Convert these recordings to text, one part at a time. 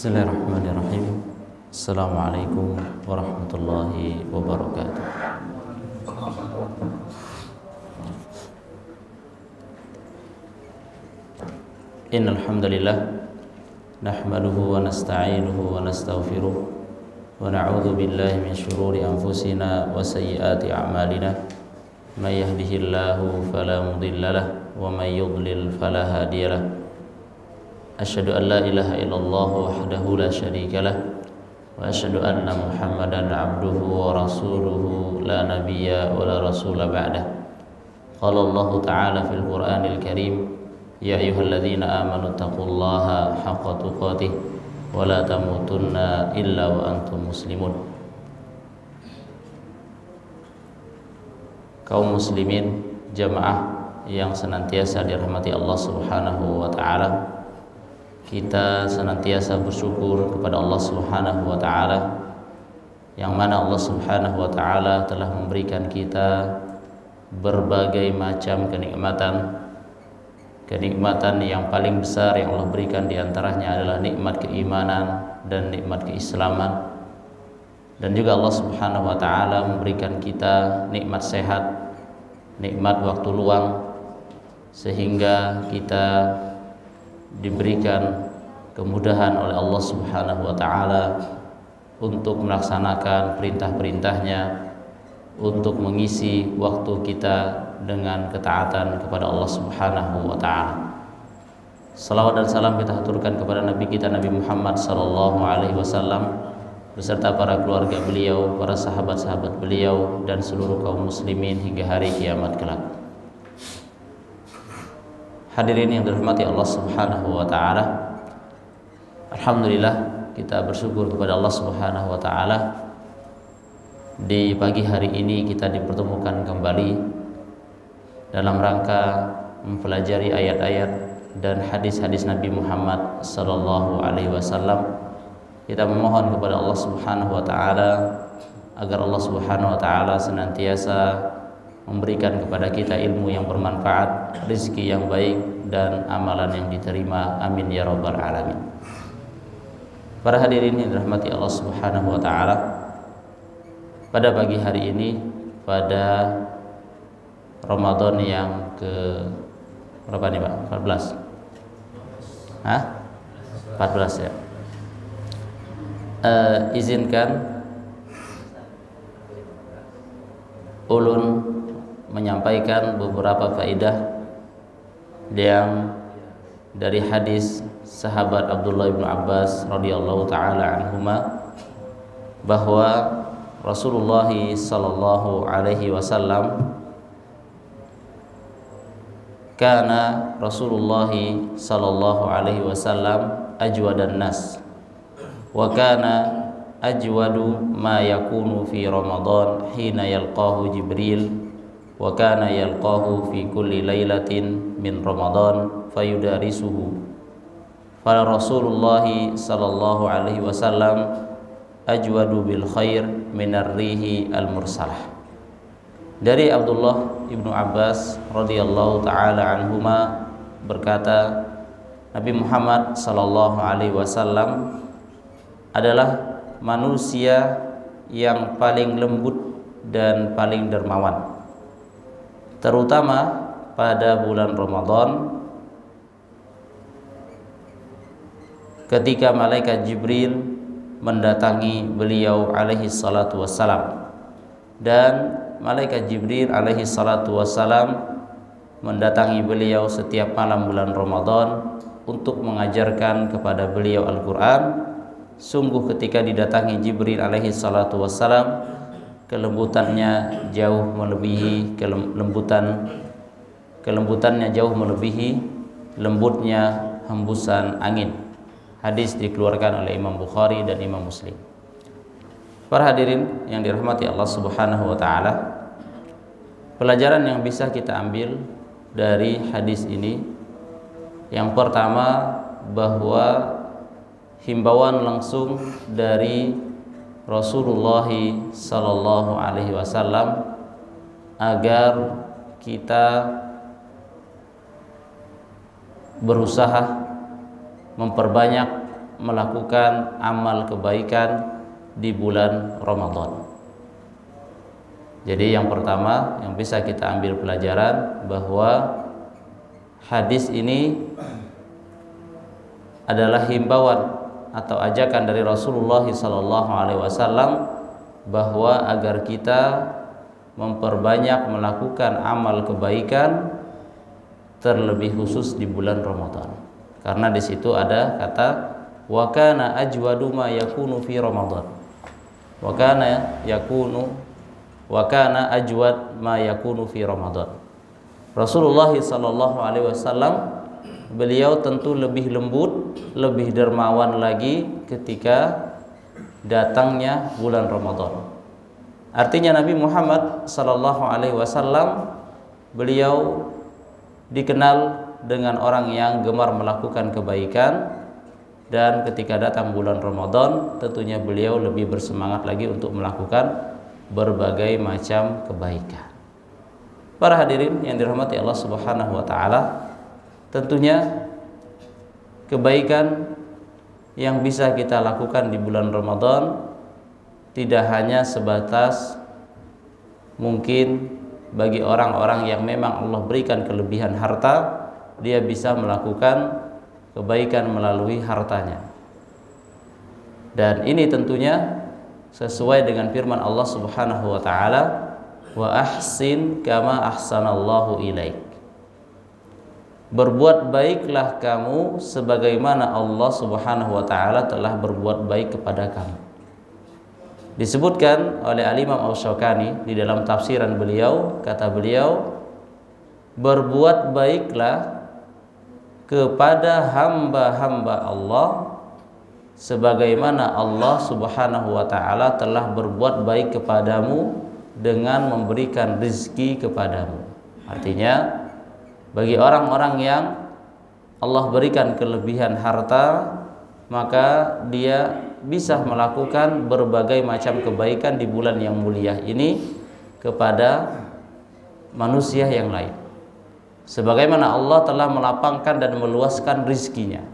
Bismillahirrahmanirrahim. Assalamualaikum warahmatullahi wabarakatuh. Innal hamdalillah nahmaduhu wa nasta'inuhu wa nastaghfiruh wa na'udzu billahi min shururi anfusina wa sayyiati a'malina. May yahdihillahu fala mudhillalah wa may yudlil fala hadiyalah. Asyhadu an la ilaha illallah wahdahu la syarikalah wa asyhadu anna Muhammadan abduhu wa rasuluhu la nabiyya wa la rasula ba'dah. Qala Allah ta'ala fil Qur'anil Karim, ya ayyuhalladzina amanu taqullaha haqqa tuqatih wa la tamutunna illa wa antum muslimun. Kaum muslimin jamaah yang senantiasa dirahmati Allah Subhanahu wa taala, kita senantiasa bersyukur kepada Allah Subhanahu wa taala yang mana Allah Subhanahu wa taala telah memberikan kita berbagai macam kenikmatan yang paling besar yang Allah berikan diantaranya adalah nikmat keimanan dan nikmat keislaman. Dan juga Allah Subhanahu wa taala memberikan kita nikmat sehat, nikmat waktu luang, sehingga kita diberikan kemudahan oleh Allah Subhanahu wa taala untuk melaksanakan perintah-perintahnya, untuk mengisi waktu kita dengan ketaatan kepada Allah Subhanahu wa taala. Salawat dan salam kita haturkan kepada Nabi kita Nabi Muhammad sallallahu alaihi wasallam beserta para keluarga beliau, para sahabat-sahabat beliau dan seluruh kaum muslimin hingga hari kiamat kelak. Hadirin yang dirahmati Allah Subhanahu wa taala, alhamdulillah kita bersyukur kepada Allah Subhanahu wa taala. Di pagi hari ini kita dipertemukan kembali dalam rangka mempelajari ayat-ayat dan hadis-hadis Nabi Muhammad sallallahu alaihi wasallam. Kita memohon kepada Allah Subhanahu wa taala agar Allah Subhanahu wa taala senantiasa memberikan kepada kita ilmu yang bermanfaat, rezeki yang baik dan amalan yang diterima. Amin ya rabbal alamin. Para hadirin yang dirahmati Allah Subhanahu wa taala, pada pagi hari ini, pada Ramadan yang ke berapa nih Pak? 14. Hah? 14 ya. Izinkan ulun menyampaikan beberapa faedah yang dari hadis sahabat Abdullah bin Abbas radhiyallahu taala anhuma, bahwa Rasulullah sallallahu alaihi wasallam kana Rasulullah sallallahu alaihi wasallam ajwadan nas wa kana ajwadu ma yakunu fi Ramadan hina yalqahu Jibril wa kana yalqahu fi kulli lailatin min Ramadan fayudarisuhu. Fala Rasulullah sallallahu alaihi wasallam ajwadu bil khair minar rihi al mursalah. Dari Abdullah ibnu Abbas radhiyallahu taala anhuma berkata, Nabi Muhammad sallallahu alaihi wasallam adalah manusia yang paling lembut dan paling dermawan, terutama pada bulan Ramadan ketika malaikat Jibril mendatangi beliau alaihi salatu wassalam. Dan malaikat Jibril alaihi salatu wassalam mendatangi beliau setiap malam bulan Ramadan untuk mengajarkan kepada beliau Al-Quran. Sungguh ketika didatangi Jibril alaihi salatu wassalam, kelembutannya jauh melebihi kelembutannya jauh melebihi lembutnya hembusan angin. Hadis dikeluarkan oleh Imam Bukhari dan Imam Muslim. Para hadirin yang dirahmati Allah Subhanahu wa taala, pelajaran yang bisa kita ambil dari hadis ini, yang pertama, bahwa himbauan langsung dari Rasulullah sallallahu alaihi wasallam agar kita berusaha memperbanyak melakukan amal kebaikan di bulan Ramadan. Jadi yang pertama yang bisa kita ambil pelajaran bahwa hadis ini adalah himbauan atau ajakan dari Rasulullah SAW bahwa agar kita memperbanyak melakukan amal kebaikan terlebih khusus di bulan Ramadan. Karena di situ ada kata wa kana ajwadu ma yakunu fi Ramadan. Wa kana ajwad ma yakunu fi Ramadan. Rasulullah SAW beliau tentu lebih lembut, lebih dermawan lagi ketika datangnya bulan Ramadan. Artinya Nabi Muhammad SAW beliau dikenal dengan orang yang gemar melakukan kebaikan, dan ketika datang bulan Ramadan tentunya beliau lebih bersemangat lagi untuk melakukan berbagai macam kebaikan. Para hadirin yang dirahmati Allah Subhanahu wa taala, tentunya kebaikan yang bisa kita lakukan di bulan Ramadan tidak hanya sebatas mungkin bagi orang-orang yang memang Allah berikan kelebihan harta, dia bisa melakukan kebaikan melalui hartanya. Dan ini tentunya sesuai dengan firman Allah Subhanahu wa taala, wa ahsin kama ahsanallahu ilaik. Berbuat baiklah kamu sebagaimana Allah Subhanahu wa taala telah berbuat baik kepada kamu. Disebutkan oleh Al-Imam Asy-Syaukani di dalam tafsiran beliau, kata beliau, berbuat baiklah kepada hamba-hamba Allah sebagaimana Allah Subhanahu wa taala telah berbuat baik kepadamu dengan memberikan rezeki kepadamu. Artinya bagi orang-orang yang Allah berikan kelebihan harta, maka dia bisa melakukan berbagai macam kebaikan di bulan yang mulia ini kepada manusia yang lain, sebagaimana Allah telah melapangkan dan meluaskan rizkinya.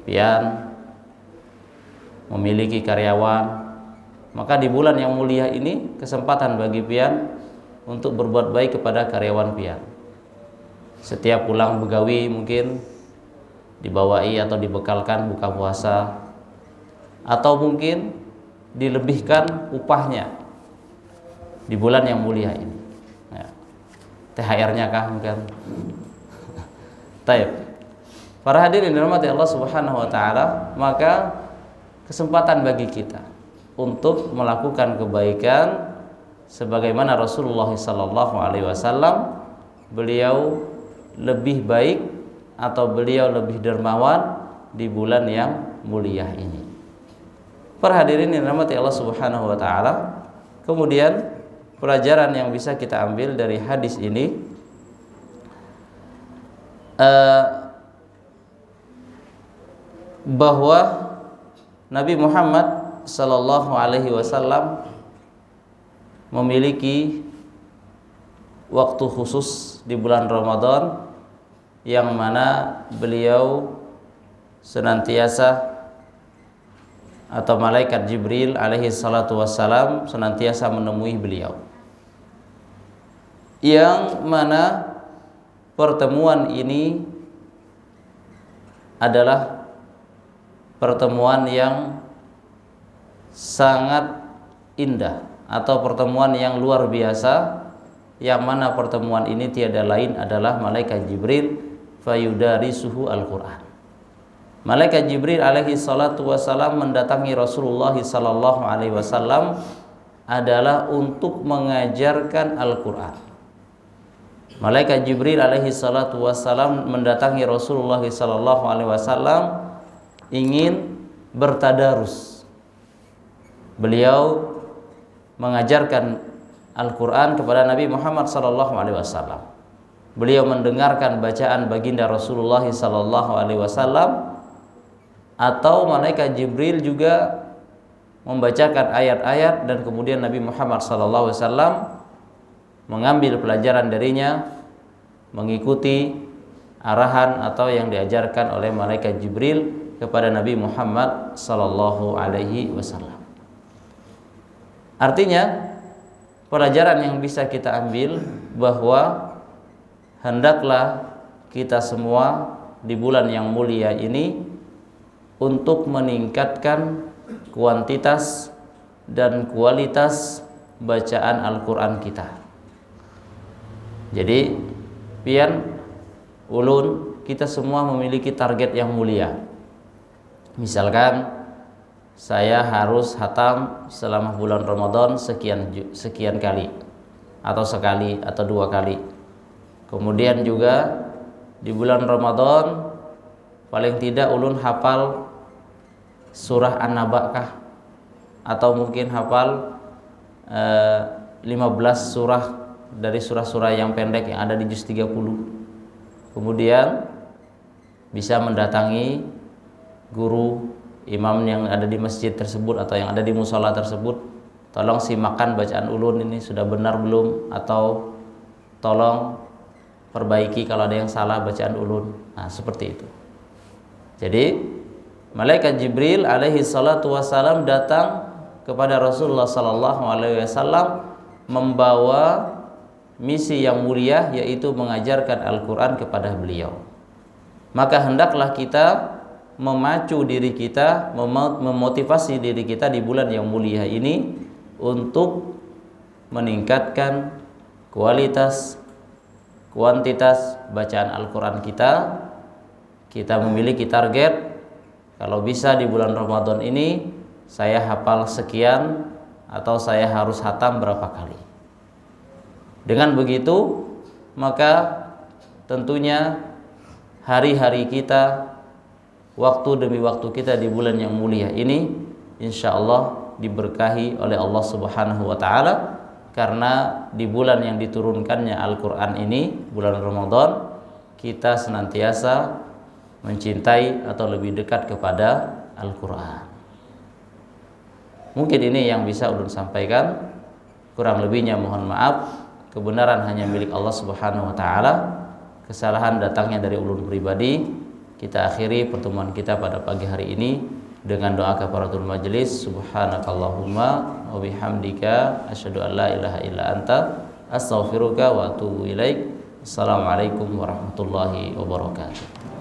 Pian memiliki karyawan, maka di bulan yang mulia ini kesempatan bagi pian untuk berbuat baik kepada karyawan pian. Setiap pulang begawi mungkin dibawai atau dibekalkan buka puasa, atau mungkin dilebihkan upahnya di bulan yang mulia ini. Ya. THR-nya kah mungkin? Taib. Para hadirin dirahmati Allah Subhanahu wa taala, maka kesempatan bagi kita untuk melakukan kebaikan sebagaimana Rasulullah SAW beliau lebih baik atau beliau lebih dermawan di bulan yang mulia ini. Para hadirin yang dirahmati Allah Subhanahu wa taala, kemudian pelajaran yang bisa kita ambil dari hadis ini, bahwa Nabi Muhammad sallallahu alaihi wasallam memiliki waktu khusus di bulan Ramadan yang mana beliau senantiasa, atau malaikat Jibril alaihi salatu wassalam senantiasa menemui beliau, yang mana pertemuan ini adalah pertemuan yang sangat indah atau pertemuan yang luar biasa, yang mana pertemuan ini tiada lain adalah malaikat Jibril fayudarisuhu al-Qur'an. Malaikat Jibril alaihi salatu wassalam mendatangi Rasulullah sallallahu alaihi wasallam adalah untuk mengajarkan Al-Quran. Malaikat Jibril alaihi salatu wassalam mendatangi Rasulullah sallallahu alaihi wasallam ingin bertadarus. Beliau mengajarkan Al-Quran kepada Nabi Muhammad sallallahu alaihi wasallam. Beliau mendengarkan bacaan baginda Rasulullah sallallahu alaihi wasallam, atau malaikat Jibril juga membacakan ayat-ayat dan kemudian Nabi Muhammad SAW mengambil pelajaran darinya, mengikuti arahan atau yang diajarkan oleh malaikat Jibril kepada Nabi Muhammad sallallahu alaihi wasallam. Artinya, pelajaran yang bisa kita ambil bahwa hendaklah kita semua di bulan yang mulia ini untuk meningkatkan kuantitas dan kualitas bacaan Al-Quran kita. Jadi, pian ulun kita semua memiliki target yang mulia. Misalkan saya harus hatam selama bulan Ramadan sekian kali, atau sekali atau 2 kali. Kemudian juga di bulan Ramadan paling tidak ulun hafal surah An-Naba kah, atau mungkin hafal 15 surah dari surah-surah yang pendek yang ada di juz 30. Kemudian bisa mendatangi guru imam yang ada di masjid tersebut atau yang ada di musola tersebut, tolong simakkan bacaan ulun ini sudah benar belum, atau tolong perbaiki kalau ada yang salah bacaan ulun. Nah, seperti itu. Jadi malaikat Jibril alaihi salatu wassalam datang kepada Rasulullah sallallahu alaihi wasallam membawa misi yang mulia, yaitu mengajarkan Al-Quran kepada beliau. Maka hendaklah kita memacu diri kita, memotivasi diri kita di bulan yang mulia ini untuk meningkatkan kualitas, kuantitas bacaan Al-Quran kita. Kita memiliki target, kalau bisa di bulan Ramadan ini saya hafal sekian, atau saya harus hatam berapa kali. Dengan begitu, maka tentunya hari-hari kita, waktu demi waktu kita di bulan yang mulia ini insya Allah diberkahi oleh Allah Subhanahu wa ta'ala, karena di bulan yang diturunkannya Al-Quran ini, bulan Ramadan, kita senantiasa mencintai atau lebih dekat kepada Al-Quran. Mungkin ini yang bisa ulun sampaikan, kurang lebihnya mohon maaf. Kebenaran hanya milik Allah Subhanahu wa ta'ala, kesalahan datangnya dari ulun pribadi. Kita akhiri pertemuan kita pada pagi hari ini dengan doa kafaratul majelis. Subhanakallahumma wa bihamdika asyhadu an la ilaha illa anta astaghfiruka wa atubu ilaik. Assalamualaikum warahmatullahi wabarakatuh.